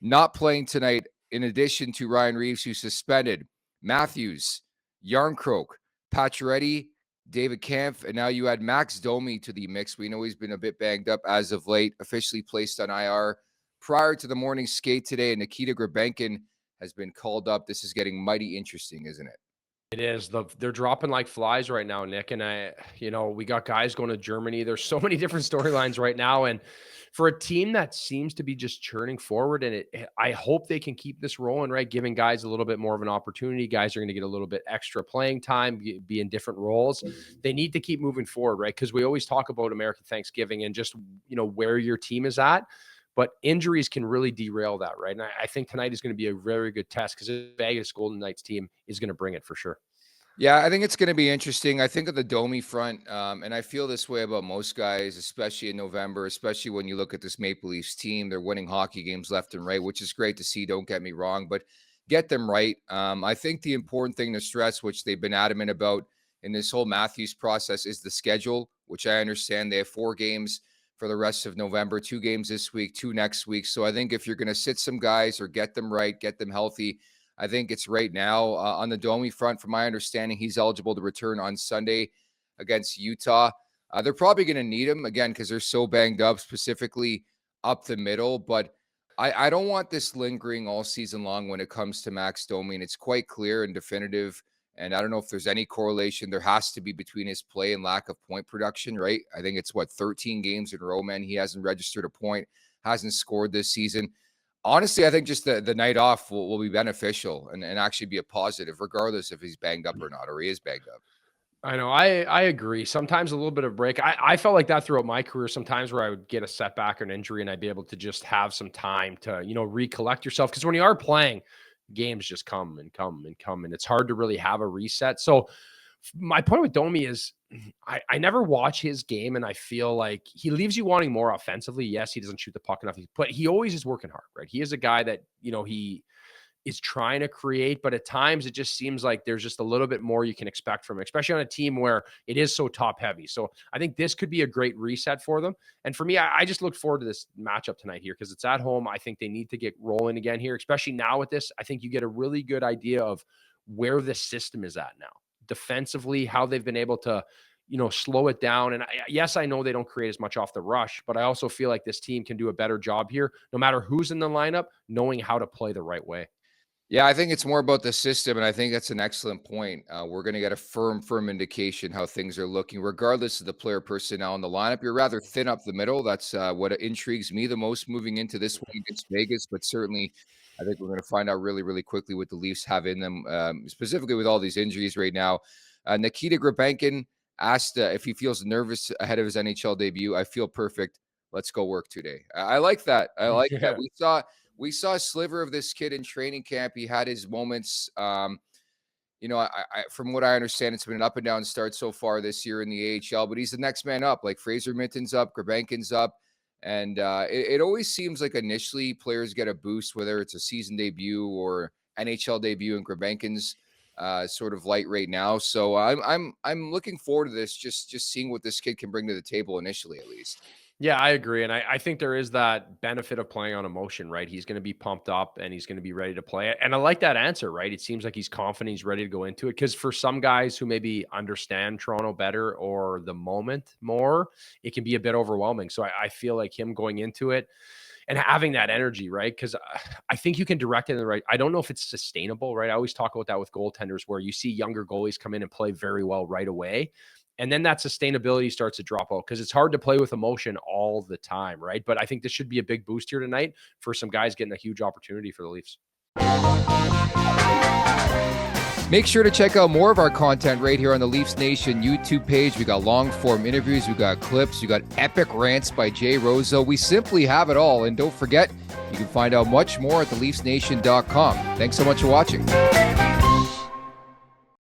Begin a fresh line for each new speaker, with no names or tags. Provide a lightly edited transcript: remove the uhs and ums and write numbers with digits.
not playing tonight, in addition to Ryan Reeves, who's suspended, Matthews, Yarncroke, Pacioretty, David Kampf, and now you add Max Domi to the mix. We know he's been a bit banged up as of late, officially placed on IR prior to the morning skate today, and Nikita Grebenkin has been called up. This is getting mighty interesting, isn't it?
It is. They're dropping like flies right now, Nick. And we got guys going to Germany. There's so many different storylines right now. And for a team that seems to be just churning forward, and I hope they can keep this rolling, right? Giving guys a little bit more of an opportunity. Guys are going to get a little bit extra playing time, be in different roles. They need to keep moving forward, right? Because we always talk about American Thanksgiving and just, where your team is at. But injuries can really derail that, right? And I think tonight is going to be a very good test because the Vegas Golden Knights team is going to bring it for sure.
Yeah, I think it's going to be interesting. I think of the Domi front, and I feel this way about most guys, especially in November, especially when you look at this Maple Leafs team. They're winning hockey games left and right, which is great to see, don't get me wrong, but get them right. I think the important thing to stress, which they've been adamant about in this whole Matthews process, is the schedule, which I understand they have 4 games for the rest of November, 2 games this week, 2 next week. So I think if you're going to sit some guys or get them right, get them healthy, I think it's right now. On the Domi front, from my understanding, he's eligible to return on Sunday against Utah. They're probably going to need him, again, because they're so banged up, specifically up the middle. But I don't want this lingering all season long when it comes to Max Domi. And it's quite clear and definitive. And I don't know if there's any correlation. There has to be between his play and lack of point production, right? I think it's, 13 games in a row, man. He hasn't registered a point, hasn't scored this season. Honestly, I think just the night off will be beneficial and actually be a positive, regardless if he's banged up or not, or he is banged up.
I know. I agree. Sometimes a little bit of break. I felt like that throughout my career, sometimes where I would get a setback or an injury and I'd be able to just have some time to, recollect yourself. Because when you are playing, games just come and come and come, and it's hard to really have a reset. So my point with Domi is I never watch his game, and I feel like he leaves you wanting more offensively. Yes, he doesn't shoot the puck enough, but he always is working hard, right? He is a guy that, he is trying to create, but at times it just seems like there's just a little bit more you can expect from him, especially on a team where it is so top heavy. So I think this could be a great reset for them. And for me, I just look forward to this matchup tonight here because it's at home. I think they need to get rolling again here, especially now with this. I think you get a really good idea of where the system is at now. Defensively, how they've been able to, slow it down. And yes, I know they don't create as much off the rush, but I also feel like this team can do a better job here, no matter who's in the lineup, knowing how to play the right way.
Yeah, I think it's more about the system, and I think that's an excellent point. We're going to get a firm indication how things are looking, regardless of the player personnel in the lineup. You're rather thin up the middle. That's what intrigues me the most moving into this week against Vegas, but certainly I think we're going to find out really, really quickly what the Leafs have in them, specifically with all these injuries right now. Nikita Grebenkin asked if he feels nervous ahead of his NHL debut. I feel perfect. Let's go work today. I like that. I like that. We saw a sliver of this kid in training camp. He had his moments. From what I understand, it's been an up and down start so far this year in the AHL, but he's the next man up. Like Fraser Minton's up, Grebenkin's up. And it always seems like initially players get a boost, whether it's a season debut or NHL debut, and Grebenkin's sort of light right now. So I'm looking forward to this, just seeing what this kid can bring to the table initially, at least.
Yeah, I agree. And I think there is that benefit of playing on emotion, right? He's going to be pumped up and he's going to be ready to play it. And I like that answer, right? It seems like he's confident, he's ready to go into it. Because for some guys who maybe understand Toronto better or the moment more, it can be a bit overwhelming. So I feel like him going into it and having that energy, right? Because I think you can direct it in the right. I don't know if it's sustainable, right? I always talk about that with goaltenders where you see younger goalies come in and play very well right away. And then that sustainability starts to drop out because it's hard to play with emotion all the time, right? But I think this should be a big boost here tonight for some guys getting a huge opportunity for the Leafs.
Make sure to check out more of our content right here on the Leafs Nation YouTube page. We got long-form interviews, we got clips, we got epic rants by Jay Roseau. We simply have it all. And don't forget, you can find out much more at theleafsnation.com. Thanks so much for watching.